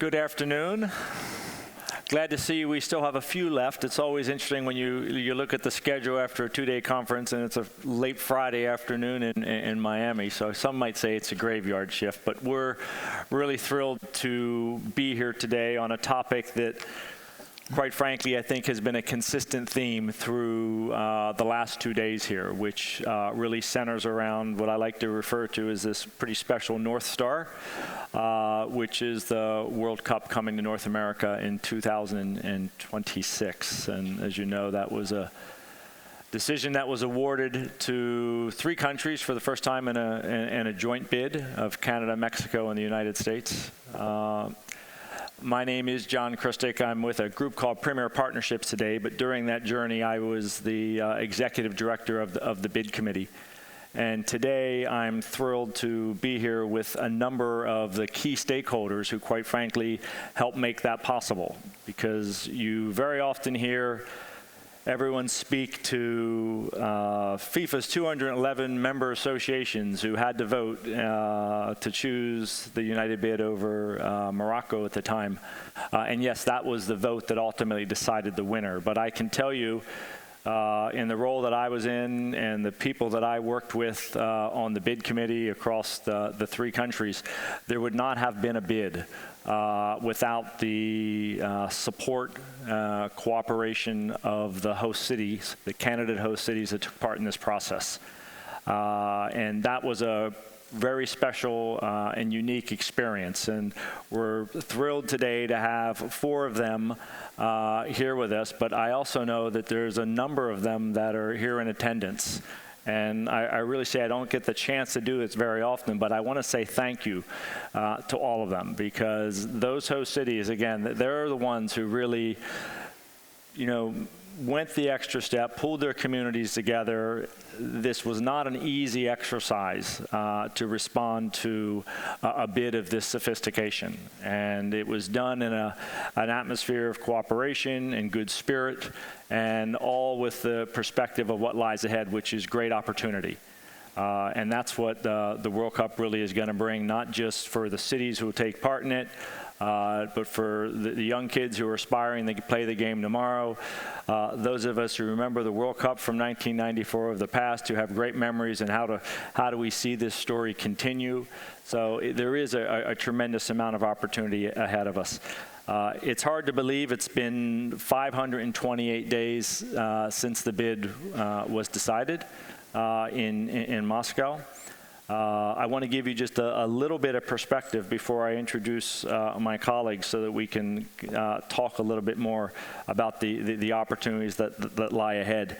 Good afternoon. Glad to see we still have a few left. It's always interesting when you look at the schedule after a two-day conference and it's a late Friday afternoon in Miami. So some might say it's a graveyard shift, but we're really thrilled to be here today on a topic that, quite frankly, I think has been a consistent theme through the last 2 days here, which really centers around what I like to refer to as this pretty special North Star, which is the World Cup coming to North America in 2026. And as you know, that was a decision that was awarded to 3 countries for the first time in a joint bid of Canada, Mexico, and the United States. My name is John Christic. I'm with a group called Premier Partnerships today, but during that journey, I was the executive director of the bid committee. And today, I'm thrilled to be here with a number of the key stakeholders who, quite frankly, help make that possible. Because you very often hear everyone speak to FIFA's 211 member associations who had to vote to choose the United bid over Morocco at the time. And yes, that was the vote that ultimately decided the winner. But I can tell you, in the role that I was in and the people that I worked with on the bid committee across the 3 countries, there would not have been a bid without the support, cooperation of the host cities, the candidate host cities that took part in this process. And that was a very special and unique experience. And we're thrilled today to have 4 of them here with us, but I also know that there's a number of them that are here in attendance. And I really say I don't get the chance to do this very often, but I want to say thank you to all of them, because those host cities, again, they're the ones who really, went the extra step, pulled their communities together. This was not an easy exercise to respond to a bid of this sophistication. And it was done in an atmosphere of cooperation and good spirit, and all with the perspective of what lies ahead, which is great opportunity. And that's what the World Cup really is going to bring, not just for the cities who will take part in it, but for the young kids who are aspiring to play the game tomorrow, those of us who remember the World Cup from 1994 of the past, who have great memories, and how do we see this story continue. So there is a tremendous amount of opportunity ahead of us. It's hard to believe it's been 528 days since the bid was decided in Moscow. I want to give you just a little bit of perspective before I introduce my colleagues, so that we can talk a little bit more about the opportunities that lie ahead.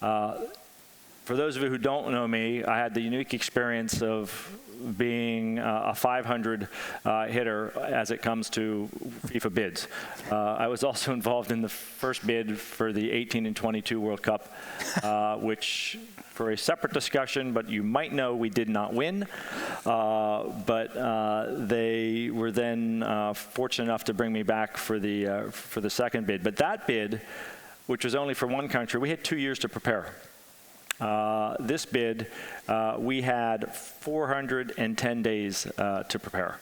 For those of you who don't know me, I had the unique experience of being a 500 hitter as it comes to FIFA bids. I was also involved in the first bid for the 18 and 22 World Cup, which, for a separate discussion, but you might know we did not win. But they were then fortunate enough to bring me back for the second bid. But that bid, which was only for 1 country, we had 2 years to prepare. This bid, we had 410 days to prepare.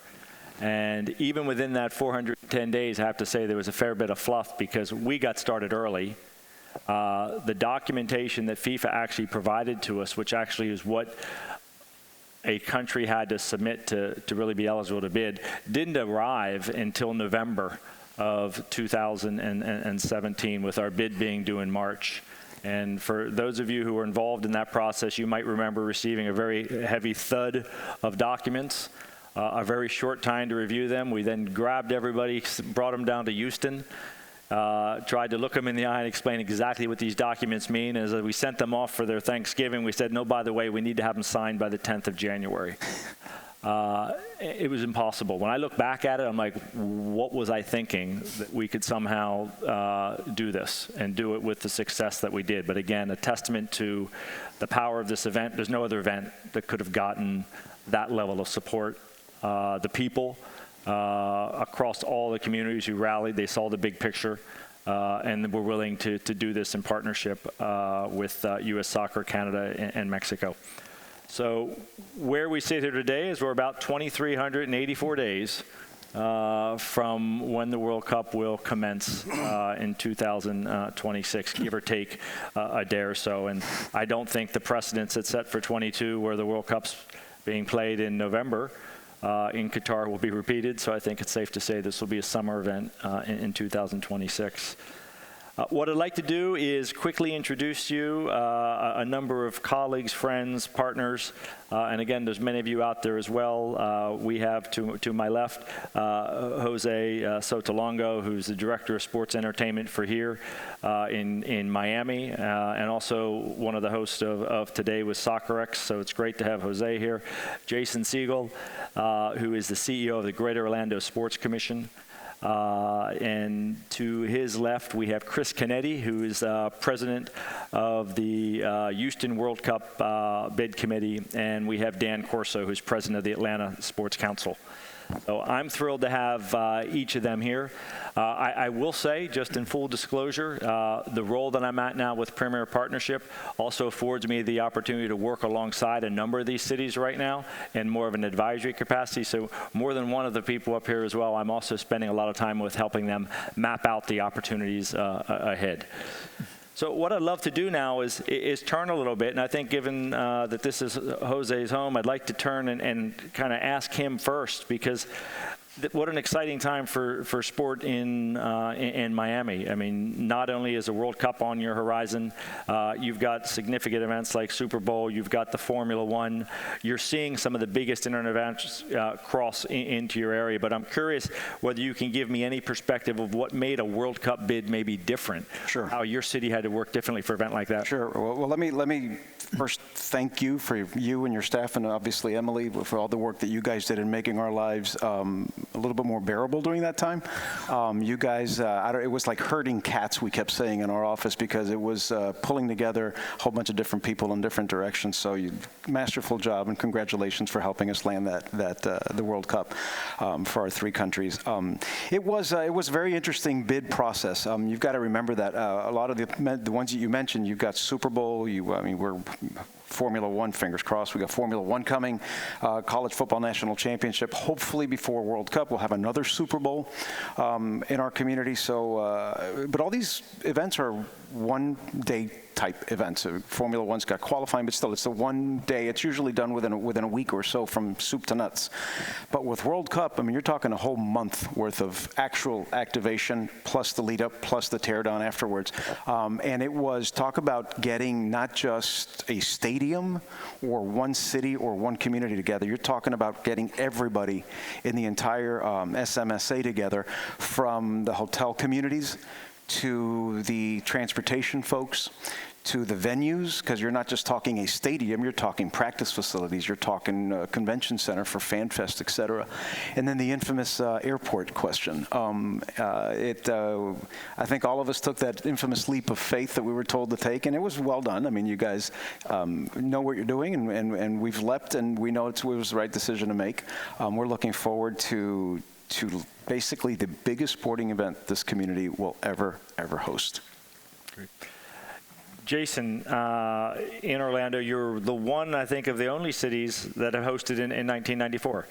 And even within that 410 days, I have to say there was a fair bit of fluff, because we got started early. The documentation that FIFA actually provided to us, which actually is what a country had to submit to really be eligible to bid, didn't arrive until November of 2017, with our bid being due in March. And for those of you who were involved in that process, you might remember receiving a very heavy thud of documents, a very short time to review them. We then grabbed everybody, brought them down to Houston, tried to look them in the eye and explain exactly what these documents mean. As we sent them off for their Thanksgiving, we said, no, by the way, we need to have them signed by the 10th of January. It was impossible. When I look back at it, I'm like, what was I thinking that we could somehow do this and do it with the success that we did? But again, a testament to the power of this event. There's no other event that could have gotten that level of support. The people across all the communities who rallied, they saw the big picture, and were willing to do this in partnership with U.S. Soccer, Canada, and Mexico. So where we sit here today is we're about 2,384 days from when the World Cup will commence in 2026, give or take a day or so. And I don't think the precedents that's set for 22, where the World Cup's being played in November in Qatar, will be repeated. So I think it's safe to say this will be a summer event in 2026. What I'd like to do is quickly introduce you a number of colleagues, friends, partners, and again, there's many of you out there as well. We have to my left Jose Sotolongo, who's the Director of Sports Entertainment for here in Miami, and also one of the hosts of today with Soccerex, so it's great to have Jose here. Jason Siegel, who is the CEO of the Greater Orlando Sports Commission. And to his left, we have Chris Canetti, who is president of the Houston World Cup bid committee, and we have Dan Corso, who's president of the Atlanta Sports Council. So I'm thrilled to have each of them here. I will say, just in full disclosure, the role that I'm at now with Premier Partnership also affords me the opportunity to work alongside a number of these cities right now in more of an advisory capacity. So more than one of the people up here as well, I'm also spending a lot of time with helping them map out the opportunities ahead. So what I'd love to do now is turn a little bit, and I think given that this is Jose's home, I'd like to turn and kind of ask him first, because what an exciting time for sport in Miami. I mean, not only is a World Cup on your horizon, you've got significant events like Super Bowl, you've got the Formula One, you're seeing some of the biggest internet events cross into your area, but I'm curious whether you can give me any perspective of what made a World Cup bid maybe different. Sure. How your city had to work differently for an event like that. Sure. Well, let me first thank you for you and your staff, and obviously Emily for all the work that you guys did in making our lives a little bit more bearable during that time. You guys, it was like herding cats, we kept saying in our office, because it was pulling together a whole bunch of different people in different directions. So masterful job, and congratulations for helping us land the World Cup for our three countries. It was a very interesting bid process. You've got to remember that a lot of the ones that you mentioned, you've got Super Bowl, we're Formula One, fingers crossed. We got Formula One coming, College Football National Championship. Hopefully before World Cup, we'll have another Super Bowl in our community. So, but all these events are one-day type events. Formula One's got qualifying, but still, it's a one day. It's usually done within a week or so, from soup to nuts. But with World Cup, I mean, you're talking a whole month worth of actual activation, plus the lead up, plus the teardown afterwards. And it was talk about getting not just a stadium or one city or one community together. You're talking about getting everybody in the entire SMSA together, from the hotel communities to the transportation folks, to the venues, because you're not just talking a stadium, you're talking practice facilities, you're talking a convention center for FanFest, et cetera. And then the infamous airport question. I think all of us took that infamous leap of faith that we were told to take, and it was well done. I mean, you guys know what you're doing, and we've leapt, and we know it was the right decision to make. We're looking forward to basically the biggest sporting event this community will ever host. Great. Jason, in Orlando, you're the one, I think, of the only cities that have hosted in 1994.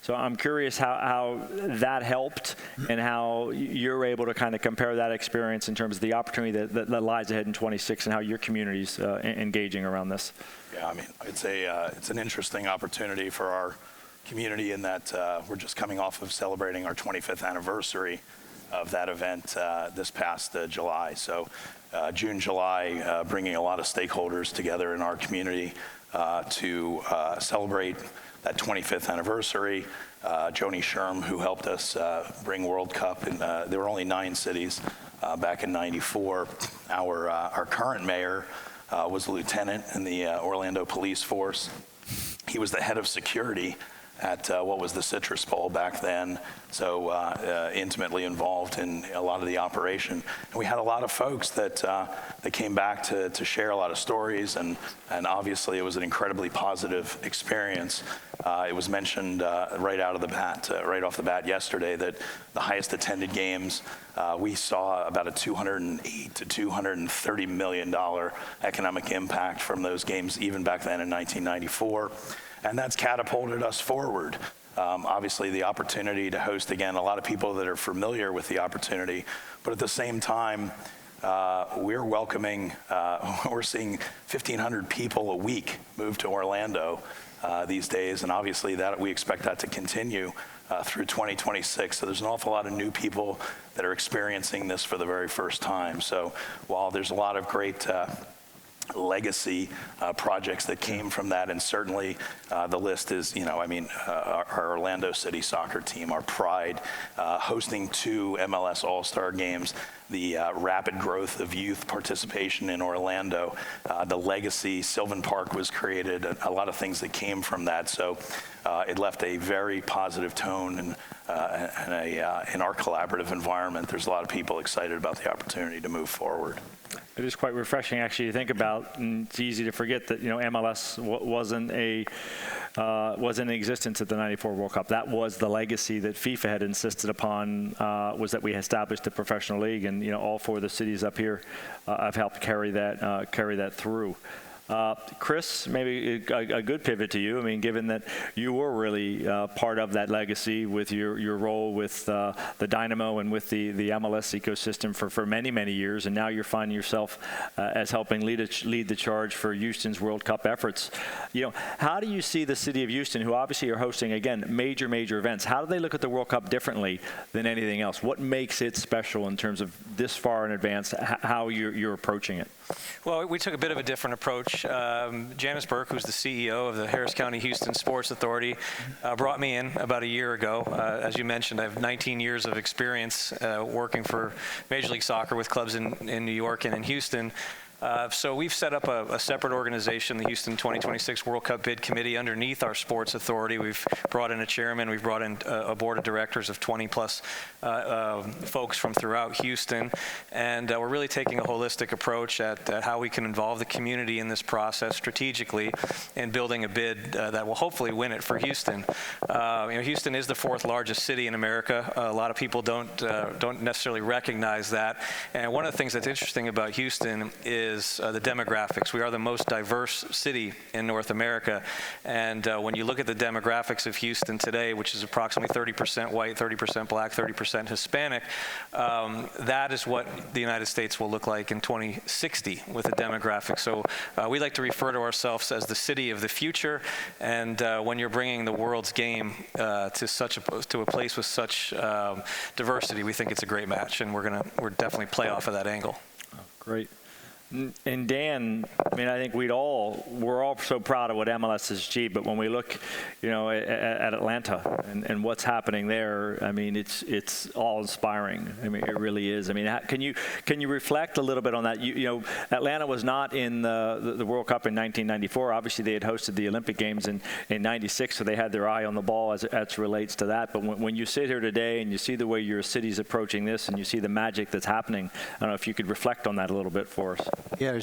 So I'm curious how that helped, and how you're able to kind of compare that experience in terms of the opportunity that lies ahead in 26, and how your community's engaging around this. Yeah, I mean, it's an interesting opportunity for our community in that we're just coming off of celebrating our 25th anniversary of that event this past July. So June, July, bringing a lot of stakeholders together in our community to celebrate that 25th anniversary. Joni Sherm, who helped us bring World Cup, and there were only 9 cities back in '94. Our current mayor was a lieutenant in the Orlando Police Force. He was the head of security at what was the Citrus Bowl back then, so intimately involved in a lot of the operation. And we had a lot of folks that came back to share a lot of stories, and obviously it was an incredibly positive experience. It was mentioned right off the bat yesterday, that the highest attended games, we saw about a $208 to $230 million economic impact from those games, even back then in 1994. And that's catapulted us forward Obviously, the opportunity to host, again, a lot of people that are familiar with the opportunity, but at the same time, we're welcoming, we're seeing 1,500 people a week move to Orlando these days, and obviously that we expect that to continue through 2026. So there's an awful lot of new people that are experiencing this for the very first time. So while there's a lot of great legacy projects that came from that, and certainly the list is, our Orlando City soccer team, our pride, hosting 2 MLS All-Star games, the rapid growth of youth participation in Orlando, the legacy, Sylvan Park was created, a lot of things that came from that. So it left a very positive tone, and in our collaborative environment, there's a lot of people excited about the opportunity to move forward. It is quite refreshing, actually, to think about, and it's easy to forget that, MLS wasn't in existence at the '94 World Cup. That was the legacy that FIFA had insisted upon, was that we established a professional league, and, all 4 of the cities up here have helped carry that through. Chris, maybe a good pivot to you. I mean, given that you were really part of that legacy with your role with the Dynamo and with the MLS ecosystem for many, many years, and now you're finding yourself as helping lead the charge for Houston's World Cup efforts. How do you see the city of Houston, who obviously are hosting, again, major events, how do they look at the World Cup differently than anything else? What makes it special in terms of this far in advance, how you're approaching it? Well, we took a bit of a different approach. Janice Burke, who's the CEO of the Harris County Houston Sports Authority, brought me in about a year ago. As you mentioned, I have 19 years of experience working for Major League Soccer with clubs in New York and in Houston. So we've set up a separate organization, the Houston 2026 World Cup Bid Committee, underneath our sports authority. We've brought in a chairman. We've brought in a board of directors of 20-plus folks from throughout Houston. And we're really taking a holistic approach at how we can involve the community in this process strategically and building a bid that will hopefully win it for Houston. Houston is the 4th largest city in America. A lot of people don't necessarily recognize that. And one of the things that's interesting about Houston is the demographics. We are the most diverse city in North America, and when you look at the demographics of Houston today, which is approximately 30% white, 30% black, 30% Hispanic, that is what the United States will look like in 2060 with the demographics. So we like to refer to ourselves as the city of the future, and when you're bringing the world's game to a place with such diversity, we think it's a great match, and we're definitely play off of that angle. Oh, great. And Dan, I mean, I think we're all so proud of what MLS has achieved, but when we look, at Atlanta and what's happening there, I mean, it's all inspiring. I mean, it really is. I mean, can you reflect a little bit on that? Atlanta was not in the World Cup in 1994. Obviously, they had hosted the Olympic Games in '96, so they had their eye on the ball as it relates to that. But when you sit here today and you see the way your city's approaching this, and you see the magic that's happening, I don't know if you could reflect on that a little bit for us. Yeah,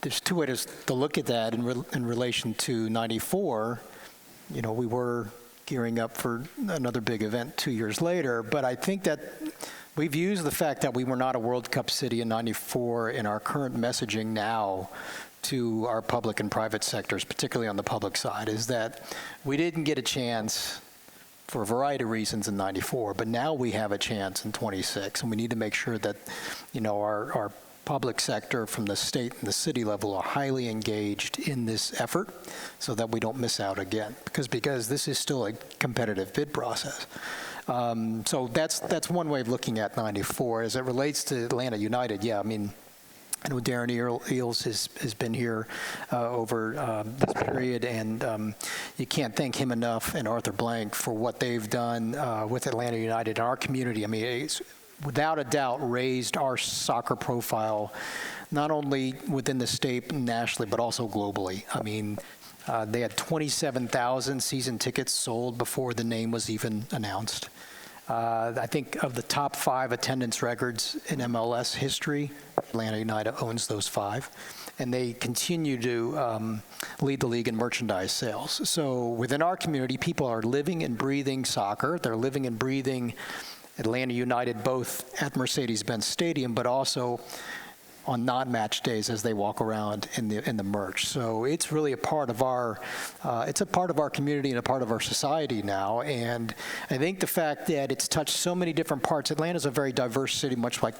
there's 2 ways to look at that in relation to '94. We were gearing up for another big event 2 years later, but I think that we've used the fact that we were not a World Cup city in '94 in our current messaging now to our public and private sectors, particularly on the public side, is that we didn't get a chance for a variety of reasons in '94, but now we have a chance in '26, and we need to make sure that, our public sector from the state and the city level are highly engaged in this effort so that we don't miss out again, because this is still a competitive bid process. So that's one way of looking at '94. As it relates to Atlanta United, yeah, I mean, I know Darren Eales has been here over this period, and you can't thank him enough, and Arthur Blank, for what they've done with Atlanta United, our community. I mean, it's without a doubt raised our soccer profile, not only within the state and nationally, but also globally. I mean, they had 27,000 season tickets sold before the name was even announced. I think of the top 5 attendance records in MLS history, Atlanta United owns those 5. And they continue to lead the league in merchandise sales. So within our community, people are living and breathing soccer. They're living and breathing Atlanta United, both at Mercedes-Benz Stadium, but also on non-match days as they walk around in the merch. So it's really a part of our community and a part of our society now. And I think the fact that it's touched so many different parts. Atlanta's a very diverse city, much like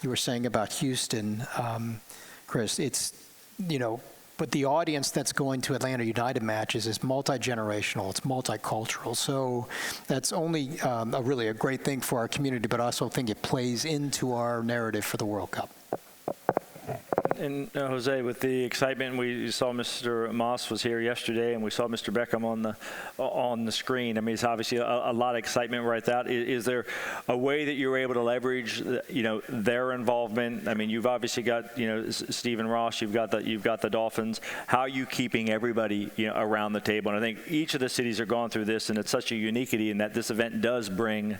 you were saying about Houston, Chris. It's, but the audience that's going to Atlanta United matches is multi-generational, it's multicultural. So that's only really a great thing for our community, but I also think it plays into our narrative for the World Cup. And Jose, with the excitement, we saw Mr. Moss was here yesterday, and we saw Mr. Beckham on the screen. I mean, it's obviously a lot of excitement right there. Is there a way that you're able to leverage, their involvement? I mean, you've obviously got, Stephen Ross, you've got the Dolphins. How are you keeping everybody, around the table? And I think each of the cities are going through this, and it's such a uniquity in that this event does bring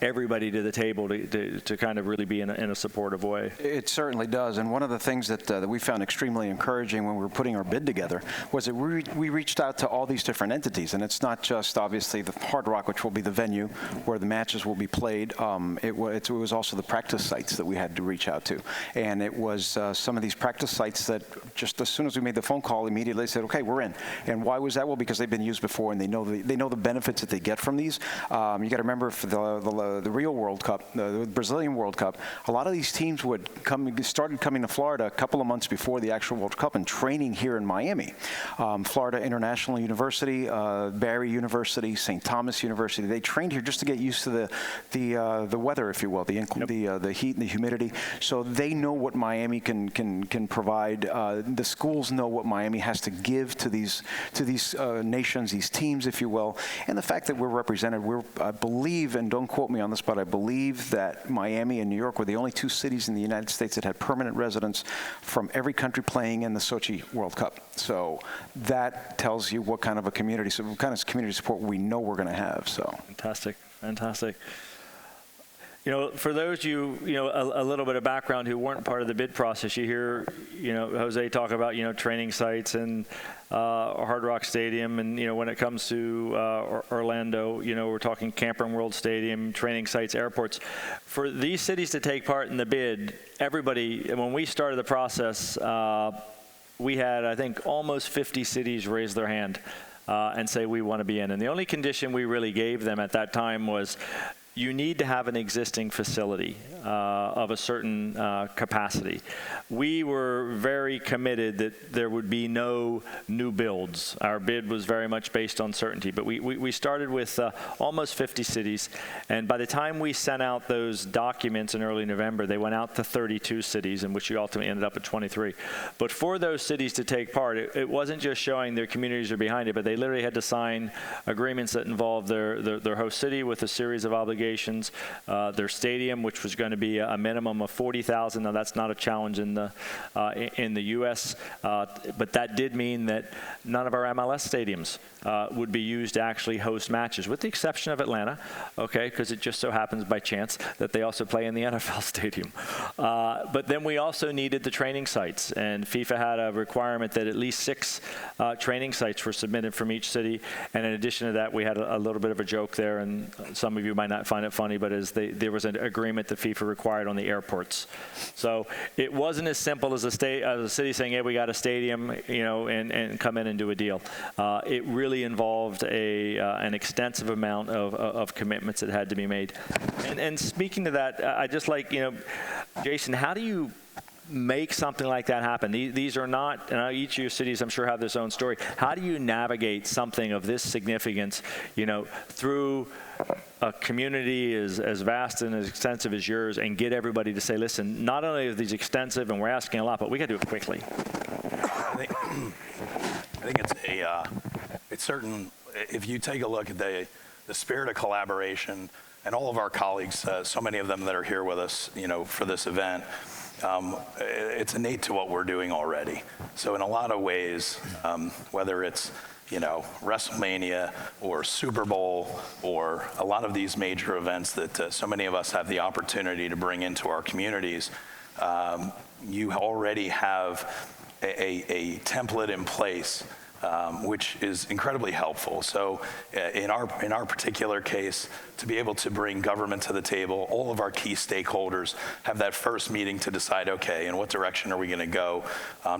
everybody to the table to kind of really be in a supportive way. It certainly does. And one of the things that we found extremely encouraging when we were putting our bid together was that we reached out to all these different entities. And it's not just obviously the Hard Rock, which will be the venue where the matches will be played. It was also the practice sites that we had to reach out to. And it was some of these practice sites that just as soon as we made the phone call, immediately said, okay, we're in. And why was that? Well, because they've been used before and they know the benefits that they get from these. You got to remember for the Rio World Cup, the Brazilian World Cup, a lot of these teams started coming to Florida a couple of months before the actual World Cup and training here in Miami. Florida International University, Barry University, St. Thomas University, they trained here just to get used to the weather, if you will, the heat and the humidity. So they know what Miami can provide. The schools know what Miami has to give to these nations, these teams, if you will. And the fact that we're represented, I believe, and don't quote me on this, but I believe that Miami and New York were the only two cities in the United States that had permanent residents from every country playing in the Sochi World Cup. So that tells you what kind of what kind of community support we know we're going to have. So fantastic. For those a little bit of background who weren't part of the bid process, you hear, Jose talk about, training sites and Hard Rock Stadium, and when it comes to Orlando, we're talking Camping World Stadium, training sites, airports. For these cities to take part in the bid, everybody, when we started the process, we had, I think, almost 50 cities raise their hand and say we want to be in. And the only condition we really gave them at that time was you need to have an existing facility of a certain capacity. We were very committed that there would be no new builds. Our bid was very much based on certainty, but we started with almost 50 cities, and by the time we sent out those documents in early November, they went out to 32 cities, in which we ultimately ended up at 23. But for those cities to take part, it wasn't just showing their communities are behind it, but they literally had to sign agreements that involved their host city with a series of obligations, their stadium, which was going to be a minimum of 40,000. Now that's not a challenge in the U.S., but that did mean that none of our MLS stadiums would be used to actually host matches, with the exception of Atlanta, okay, because it just so happens by chance that they also play in the NFL stadium. But then we also needed the training sites, and FIFA had a requirement that at least 6 training sites were submitted from each city. And in addition to that, we had a little bit of a joke there, and some of you might not find it funny, but there was an agreement that FIFA required on the airports. So it wasn't as simple as a city saying, "Hey, we got a stadium, and come in and do a deal." It really involved an extensive amount of commitments that had to be made. And speaking to that, I just like, Jason, how do you make something like that happen? These are not, and each of your cities, I'm sure, have their own story. How do you navigate something of this significance, through a community as vast and as extensive as yours, and get everybody to say, listen, not only are these extensive and we're asking a lot, but we got to do it quickly? I think it's certain. If you take a look at the spirit of collaboration, and all of our colleagues, so many of them that are here with us, for this event, it's innate to what we're doing already. So in a lot of ways, whether it's WrestleMania or Super Bowl or a lot of these major events that so many of us have the opportunity to bring into our communities, you already have a template in place which is incredibly helpful. So in our particular case, to be able to bring government to the table, all of our key stakeholders have that first meeting to decide, okay, in what direction are we going to go?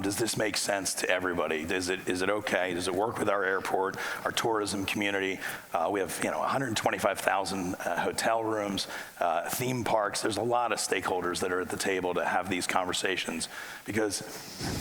Does this make sense to everybody? Is it okay? Does it work with our airport, our tourism community? We have 125,000 hotel rooms, theme parks. There's a lot of stakeholders that are at the table to have these conversations, because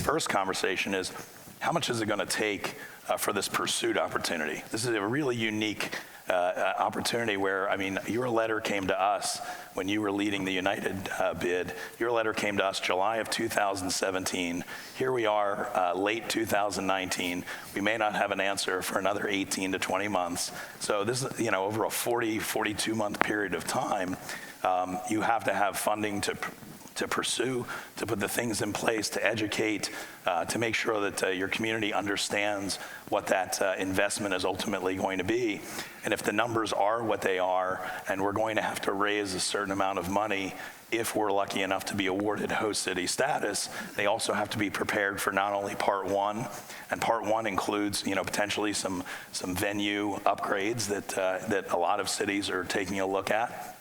first conversation is, how much is it going to take for this pursuit opportunity? This is a really unique opportunity where, I mean, your letter came to us when you were leading the United bid. Your letter came to us July of 2017. Here we are, late 2019. We may not have an answer for another 18 to 20 months. So this is, over a 42-month period of time, you have to have funding to pursue, to put the things in place, to educate, to make sure that your community understands what that investment is ultimately going to be. And if the numbers are what they are, and we're going to have to raise a certain amount of money if we're lucky enough to be awarded host city status, they also have to be prepared for not only part one, and part one includes, potentially some venue upgrades that a lot of cities are taking a look at.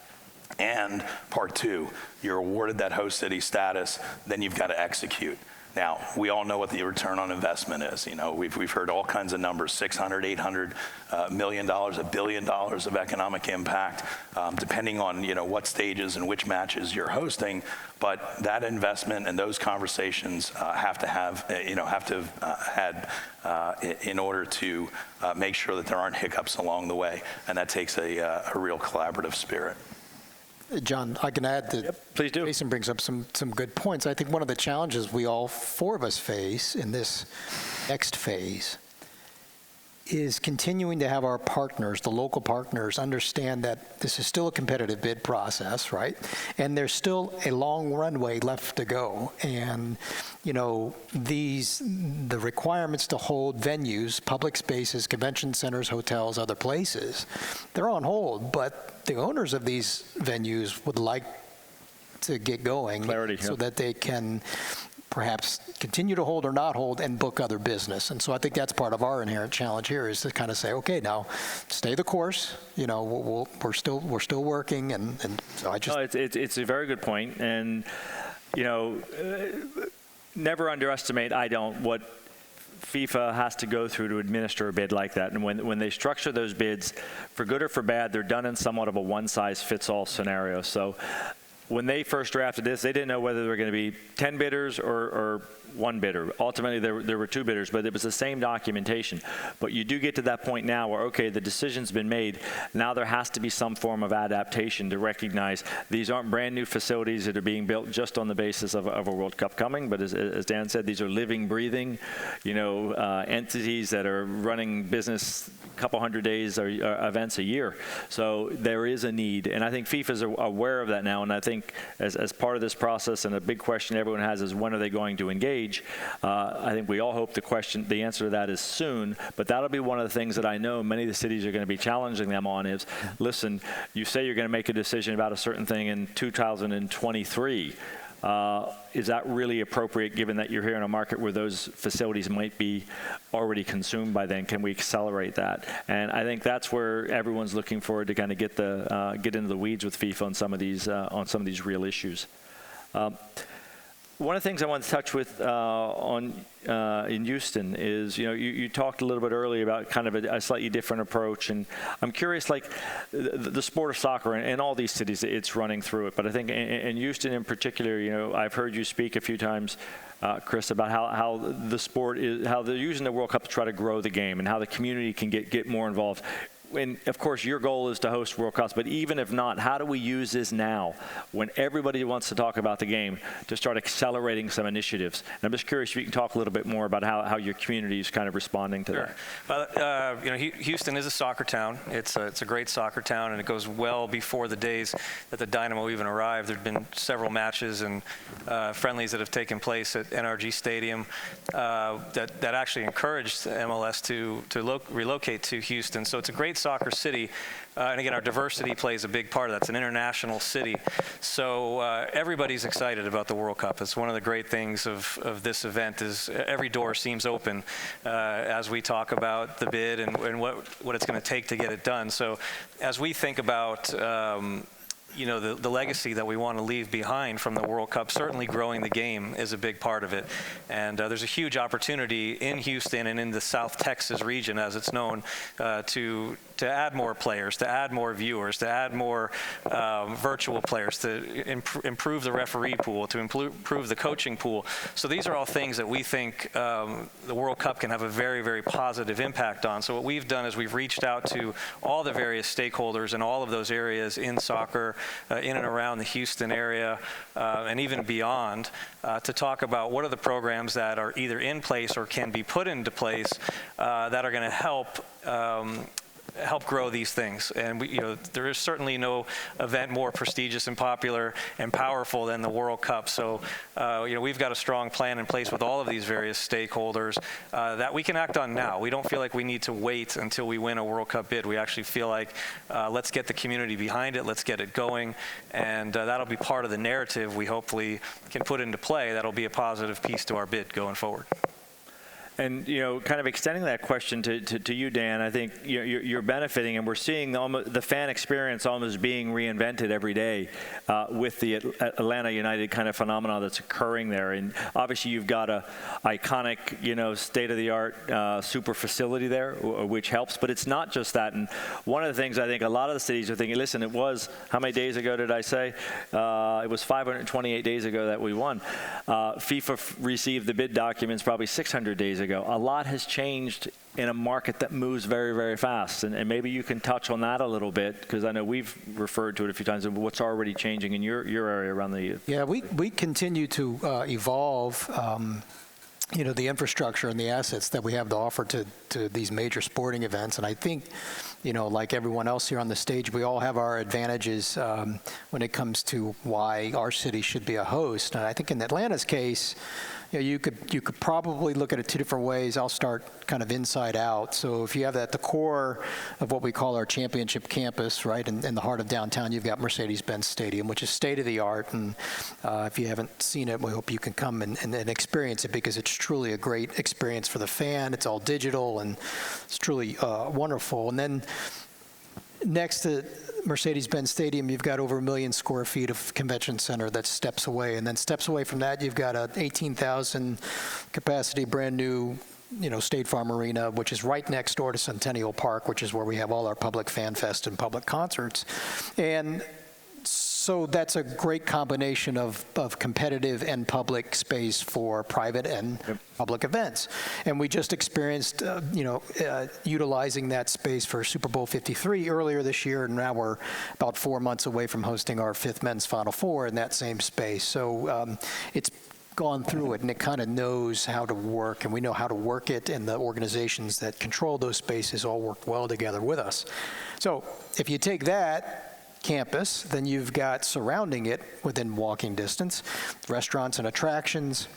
And part two, you're awarded that host city status, then you've got to execute. Now, we all know what the return on investment is. We've heard all kinds of numbers, $600, $800 million, $1 billion of economic impact, depending on what stages and which matches you're hosting. But that investment and those conversations have to have had in order to make sure that there aren't hiccups along the way, and that takes a real collaborative spirit. John, I can add that. Yep, please do. Jason brings up some good points. I think one of the challenges we all four of us face in this next phase is continuing to have our partners, the local partners, understand that this is still a competitive bid process, right? And there's still a long runway left to go. And, the requirements to hold venues, public spaces, convention centers, hotels, other places, they're on hold, but the owners of these venues would like to get going so that they can perhaps continue to hold or not hold and book other business. And so I think that's part of our inherent challenge here, is to kind of say, okay, now stay the course. We're still working, and so I just. No, it's a very good point, and never underestimate. What FIFA has to go through to administer a bid like that. And when they structure those bids, for good or for bad, they're done in somewhat of a one-size-fits-all scenario. So when they first drafted this, they didn't know whether there were going to be 10 bidders or one bidder. Ultimately, there were two bidders, but it was the same documentation. But you do get to that point now where, okay, the decision's been made. Now there has to be some form of adaptation to recognize these aren't brand new facilities that are being built just on the basis of a World Cup coming. But as Dan said, these are living, breathing, entities that are running business a couple hundred days or events a year. So there is a need, and I think FIFA's aware of that now. And I think as part of this process, and a big question everyone has is, when are they going to engage? I think we all hope the answer to that is soon, but that'll be one of the things that I know many of the cities are going to be challenging them on is, listen, you say you're going to make a decision about a certain thing in 2023. Is that really appropriate, given that you're here in a market where those facilities might be already consumed by then? Can we accelerate that? And I think that's where everyone's looking forward to kind of get into the weeds with FIFA on some of these real issues. One of the things I want to touch with in Houston is, you talked a little bit earlier about kind of a slightly different approach, and I'm curious, like the sport of soccer in all these cities, it's running through it. But I think in Houston in particular, I've heard you speak a few times, Chris, about how the sport is, how they're using the World Cup to try to grow the game, and how the community can get more involved. And of course, your goal is to host World Cups, but even if not, how do we use this now, when everybody wants to talk about the game, to start accelerating some initiatives? And I'm just curious if you can talk a little bit more about how your community is kind of responding to that. Well, Houston is a soccer town. It's a great soccer town, and it goes well before the days that the Dynamo even arrived. There've been several matches and friendlies that have taken place at NRG Stadium that actually encouraged MLS to relocate to Houston. So it's a great soccer city. And again, our diversity plays a big part of that. It's an international city. So everybody's excited about the World Cup. It's one of the great things of this event is every door seems open as we talk about the bid and what it's going to take to get it done. So as we think about the legacy that we want to leave behind from the World Cup, certainly growing the game is a big part of it. And there's a huge opportunity in Houston and in the South Texas region, as it's known, to add more players, to add more viewers, to add more virtual players, to improve the referee pool, to improve the coaching pool. So these are all things that we think the World Cup can have a very, very positive impact on. So what we've done is we've reached out to all the various stakeholders in all of those areas in soccer, in and around the Houston area, and even beyond, to talk about what are the programs that are either in place or can be put into place that are going to help grow these things. And there is certainly no event more prestigious and popular and powerful than the World Cup. So we've got a strong plan in place with all of these various stakeholders that we can act on now. We don't feel like we need to wait until we win a World Cup bid. We actually feel like let's get the community behind it, let's get it going, and that'll be part of the narrative we hopefully can put into play. That'll be a positive piece to our bid going forward. And, kind of extending that question to you, Dan, I think you're benefiting, and we're seeing the fan experience almost being reinvented every day with the Atlanta United kind of phenomenon that's occurring there. And obviously you've got a iconic, state-of-the-art super facility there, which helps. But it's not just that. And one of the things I think a lot of the cities are thinking, listen, it was, how many days ago did I say? It was 528 days ago that we won. FIFA received the bid documents probably 600 days ago. A lot has changed in a market that moves very, very fast. And maybe you can touch on that a little bit, because I know we've referred to it a few times, what's already changing in your area around the... Yeah, we continue to evolve the infrastructure and the assets that we have to offer to these major sporting events. And I think, like everyone else here on the stage, we all have our advantages when it comes to why our city should be a host. And I think in Atlanta's case, you could probably look at it two different ways. I'll start kind of inside out. So if you have at the core of what we call our championship campus, right, in the heart of downtown, you've got Mercedes-Benz Stadium, which is state-of-the-art. And if you haven't seen it, we hope you can come and experience it, because it's truly a great experience for the fan. It's all digital, and it's truly wonderful. And then next to Mercedes-Benz Stadium, you've got over 1 million square feet of convention center that's steps away. And then steps away from that, you've got a 18,000 capacity brand new State Farm Arena, which is right next door to Centennial Park, which is where we have all our public fan fest and public concerts. And so that's a great combination of competitive and public space for private and public events. And we just experienced, utilizing that space for Super Bowl 53 earlier this year, and now we're about 4 months away from hosting our 5th Men's Final Four in that same space. So it's gone through it, and it kind of knows how to work, and we know how to work it, and the organizations that control those spaces all work well together with us. So if you take that campus, then you've got surrounding it within walking distance restaurants and attractions,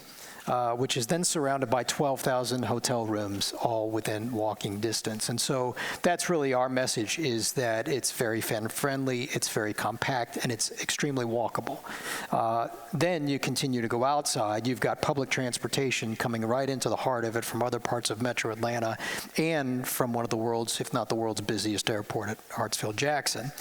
which is then surrounded by 12,000 hotel rooms, all within walking distance. And so that's really our message, is that it's very fan-friendly, it's very compact, and it's extremely walkable. Then you continue to go outside. You've got public transportation coming right into the heart of it from other parts of Metro Atlanta, and from one of the world's, if not the world's busiest airport at Hartsfield-Jackson,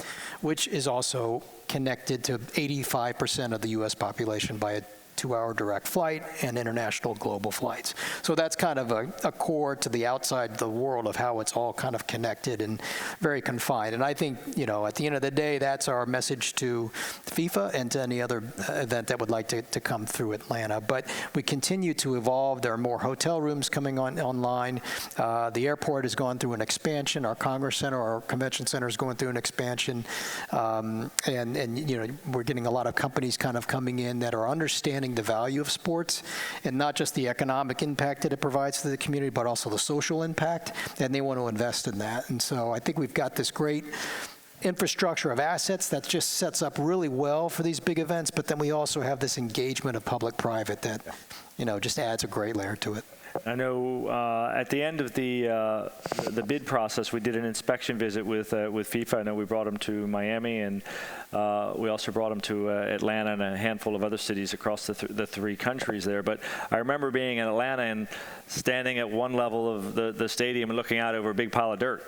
which is also connected to 85% of the U.S. population by a 2-hour direct flight and international global flights. So that's kind of a core to the outside the world of how it's all kind of connected and very confined. And I think, at the end of the day, that's our message to FIFA and to any other event that would like to come through Atlanta. But we continue to evolve. There are more hotel rooms coming online. The airport has gone through an expansion. Our Congress Center, our convention center is going through an expansion. And we're getting a lot of companies kind of coming in that are understanding the value of sports, and not just the economic impact that it provides to the community, but also the social impact, and they want to invest in that. And so I think we've got this great infrastructure of assets that just sets up really well for these big events, but then we also have this engagement of public-private that, just adds a great layer to it. I know at the end of the bid process, we did an inspection visit with FIFA. I know we brought them to Miami, and we also brought them to Atlanta and a handful of other cities across the three countries there. But I remember being in Atlanta and standing at one level of the stadium and looking out over a big pile of dirt,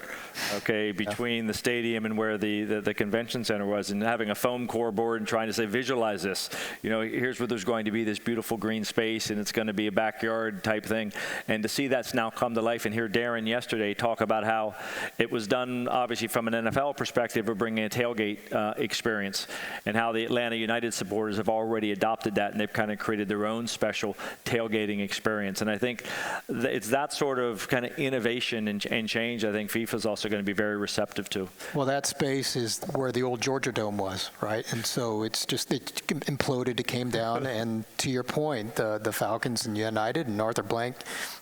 okay, between the stadium and where the convention center was, and having a foam core board and trying to say, visualize this. You know, here's where there's going to be this beautiful green space, and it's going to be a backyard type thing. And to see that's now come to life, and hear Darren yesterday talk about how it was done, obviously from an NFL perspective, of bringing a tailgate experience, and how the Atlanta United supporters have already adopted that, and they've kind of created their own special tailgating experience. And I think it's that sort of kind of innovation and change I think FIFA is also going to be very receptive to. Well, that space is where the old Georgia Dome was, right? And so it imploded, it came down, and to your point, the Falcons and United and Arthur Blank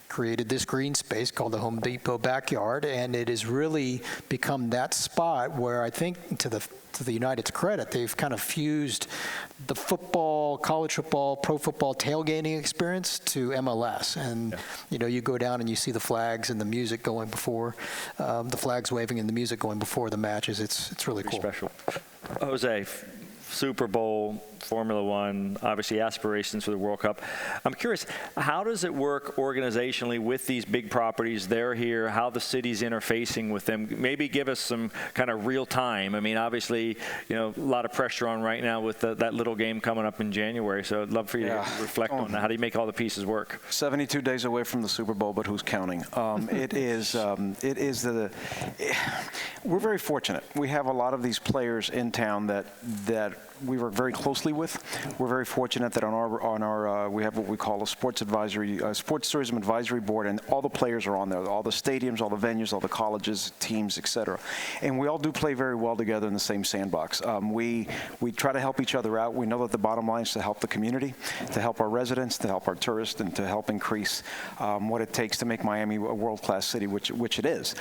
created this green space called the Home Depot backyard, and it has really become that spot where I think, to the United's credit, they've kind of fused the football, college football, pro football tailgating experience to MLS. And, you know, you go down and you see the flags and the music going before, the flags waving and the music going before the matches. It's really cool. Special. Jose, Super Bowl, Formula One, obviously aspirations for the World Cup. I'm curious, how does it work organizationally with these big properties? They're here, how the city's interfacing with them. Maybe give us some kind of real time. I mean, obviously, you know, a lot of pressure on right now with that little game coming up in January. So I'd love for you to reflect on that. How do you make all the pieces work? 72 days away from the Super Bowl, but who's counting? We're very fortunate. We have a lot of these players in town that we work very closely with. We're very fortunate that on our we have what we call a sports tourism advisory board, and all the players are on there, all the stadiums, all the venues, all the colleges, teams, etc. And we all do play very well together in the same sandbox. We try to help each other out. We know that the bottom line is to help the community, to help our residents, to help our tourists, and to help increase what it takes to make Miami a world-class city, which it is.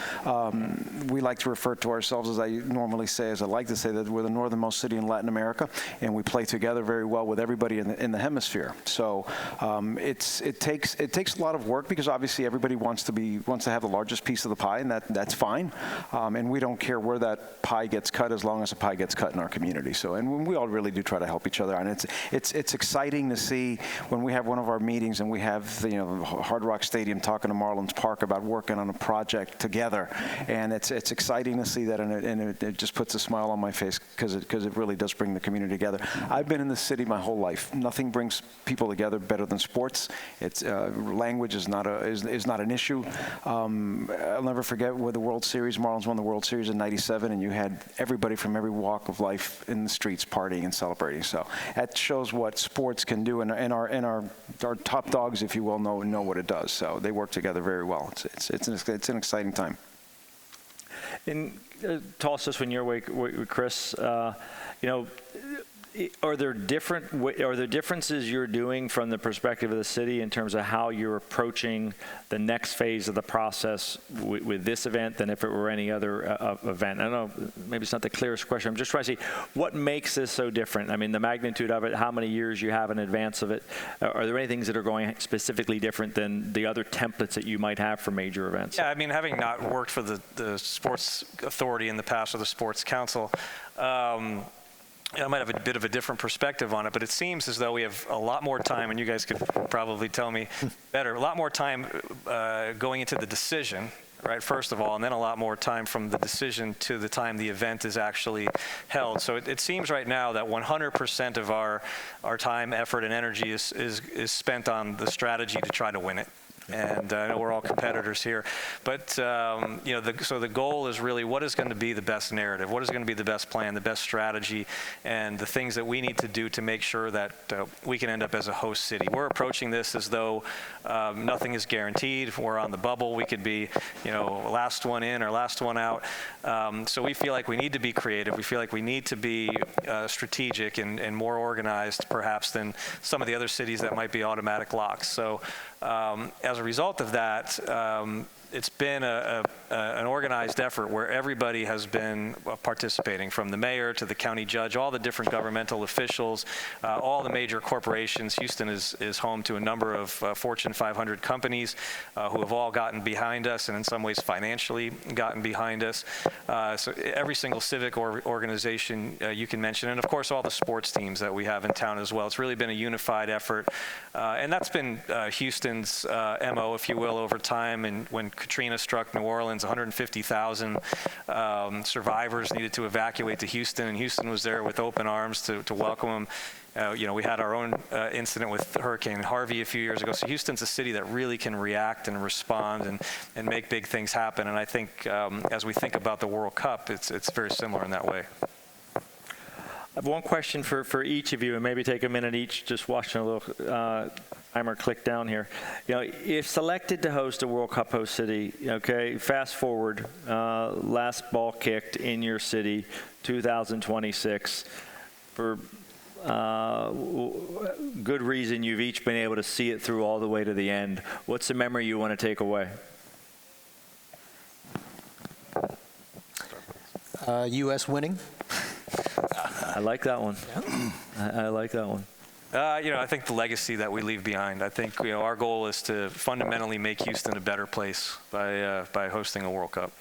We like to refer to ourselves, as I normally say, as I like to say, that we're the northernmost city in Latin America, and we play together very well with everybody in the hemisphere. So it takes a lot of work, because obviously everybody wants to have the largest piece of the pie, and that's fine. And we don't care where that pie gets cut, as long as the pie gets cut in our community. So, and we all really do try to help each other. And it's exciting to see when we have one of our meetings and we have the Hard Rock Stadium talking to Marlins Park about working on a project together, and it's exciting to see that, and it just puts a smile on my face, because it really does bring the community together. I've been in this city my whole life. Nothing brings people together better than sports. It's language is not an issue. I'll never forget where the World Series, Marlins won the World Series in '97, and you had everybody from every walk of life in the streets partying and celebrating. So that shows what sports can do, and our top dogs, if you will, know what it does. So they work together very well. It's an exciting time. And toss this one your way, Chris. Are there differences you're doing from the perspective of the city in terms of how you're approaching the next phase of the process with this event than if it were any other event? I don't know, maybe it's not the clearest question. I'm just trying to see what makes this so different. I mean, the magnitude of it, how many years you have in advance of it. Are there any things that are going specifically different than the other templates that you might have for major events? Yeah, I mean, having not worked for the Sports Authority in the past, or the Sports Council, I might have a bit of a different perspective on it, but it seems as though we have a lot more time, and you guys could probably tell me better, a lot more time going into the decision, right, first of all, and then a lot more time from the decision to the time the event is actually held. So it seems right now that 100% of our time, effort, and energy is spent on the strategy to try to win it. And I know we're all competitors here, but so the goal is really, what is going to be the best narrative, what is going to be the best plan, the best strategy, and the things that we need to do to make sure that we can end up as a host city. We're approaching this as though nothing is guaranteed. We're on the bubble. We could be, last one in or last one out. So we feel like we need to be creative. We feel like we need to be strategic and more organized, perhaps, than some of the other cities that might be automatic locks. So as a result of that, it's been an organized effort where everybody has been participating, from the mayor to the county judge, all the different governmental officials, all the major corporations. Houston is home to a number of Fortune 500 companies who have all gotten behind us, and in some ways financially gotten behind us. So every single civic organization you can mention, and of course all the sports teams that we have in town as well. It's really been a unified effort, and that's been Houston's MO, if you will, over time. And when Katrina struck New Orleans, 150,000 survivors needed to evacuate to Houston, and Houston was there with open arms to welcome them. We had our own incident with Hurricane Harvey a few years ago. So Houston's a city that really can react and respond and make big things happen. And I think as we think about the World Cup, it's very similar in that way. I have one question for each of you, and maybe take a minute each, just watching a little timer click down here. If selected to host a World Cup host city, okay, fast forward, last ball kicked in your city, 2026, for good reason you've each been able to see it through all the way to the end. What's the memory you want to take away? U.S. winning. I like that one. I like that one. I think the legacy that we leave behind. I think our goal is to fundamentally make Houston a better place by hosting a World Cup.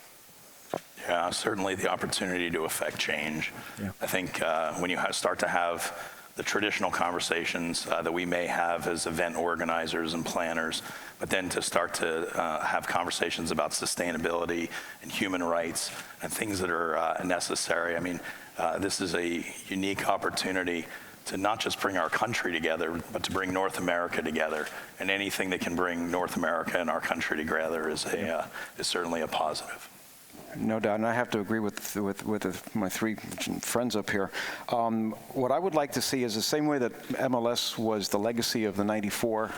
Yeah, certainly the opportunity to affect change. Yeah. I think when you start to have the traditional conversations that we may have as event organizers and planners, but then to start to have conversations about sustainability and human rights and things that are necessary. I mean, this is a unique opportunity to not just bring our country together, but to bring North America together. And anything that can bring North America and our country together is certainly a positive. No doubt, and I have to agree with my three friends up here. What I would like to see is the same way that MLS was the legacy of the '94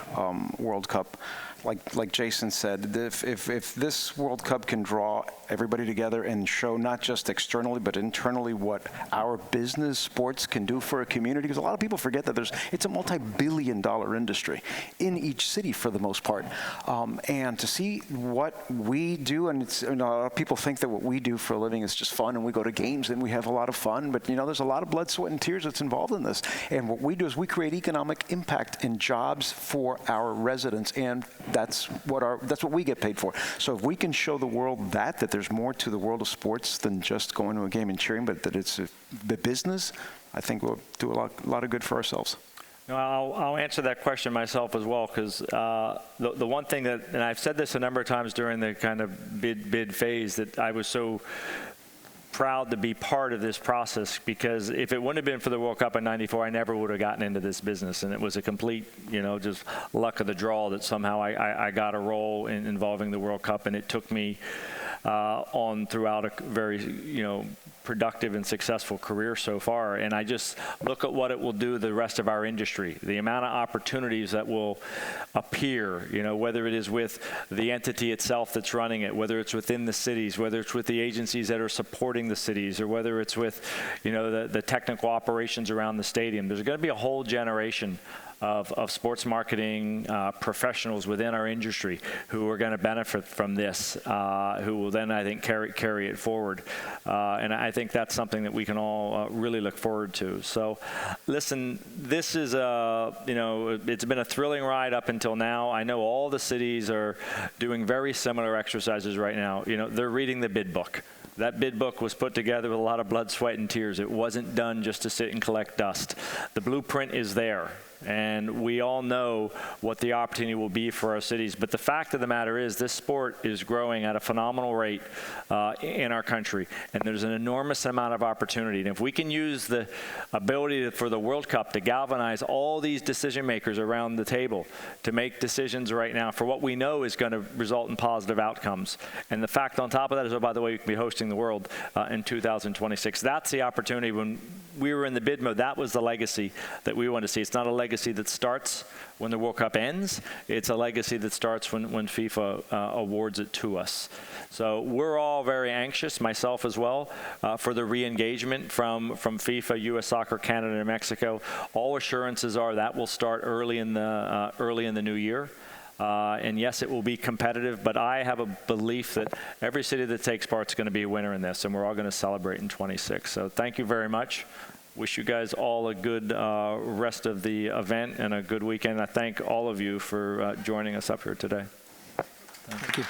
World Cup. Like Jason said, if this World Cup can draw everybody together and show not just externally but internally what our business sports can do for a community, because a lot of people forget that it's a multi-billion-dollar industry in each city for the most part, and to see what we do, and a lot of people think that what we do for a living is just fun, and we go to games and we have a lot of fun, but there's a lot of blood, sweat, and tears that's involved in this. And what we do is we create economic impact and jobs for our residents, and that's what we get paid for. So if we can show the world that there's more to the world of sports than just going to a game and cheering, but that it's the business, I think we'll do a lot of good for ourselves. I'll answer that question myself as well, because the one thing that, and I've said this a number of times during the kind of bid phase, that I was so proud to be part of this process, because if it wouldn't have been for the World Cup in '94, I never would have gotten into this business. And it was a complete, just luck of the draw that somehow I got a role involving the World Cup, and it took me on throughout a very, productive and successful career so far. And I just look at what it will do to the rest of our industry, the amount of opportunities that will appear, whether it is with the entity itself that's running it, whether it's within the cities, whether it's with the agencies that are supporting the cities, or whether it's with, the technical operations around the stadium. There's going to be a whole generation of sports marketing professionals within our industry who are going to benefit from this, who will then, I think, carry it forward. And I think that's something that we can all really look forward to. So, listen, this is it's been a thrilling ride up until now. I know all the cities are doing very similar exercises right now. They're reading the bid book. That bid book was put together with a lot of blood, sweat, and tears. It wasn't done just to sit and collect dust. The blueprint is there. And we all know what the opportunity will be for our cities. But the fact of the matter is, this sport is growing at a phenomenal rate in our country. And there's an enormous amount of opportunity. And if we can use the ability for the World Cup to galvanize all these decision makers around the table to make decisions right now for what we know is going to result in positive outcomes. And the fact on top of that is, oh, by the way, we can be hosting the World in 2026. That's the opportunity. When we were in the bid mode, that was the legacy that we want to see. It's not a legacy that starts when the World Cup ends. It's a legacy that starts when FIFA awards it to us. So we're all very anxious, myself as well, for the re-engagement from FIFA, U.S. Soccer, Canada, and Mexico. All assurances are that will start early in the new year. And yes, it will be competitive, but I have a belief that every city that takes part is going to be a winner in this, and we're all going to celebrate in 26. So thank you very much. Wish you guys all a good rest of the event and a good weekend. I thank all of you for joining us up here today. Thank you.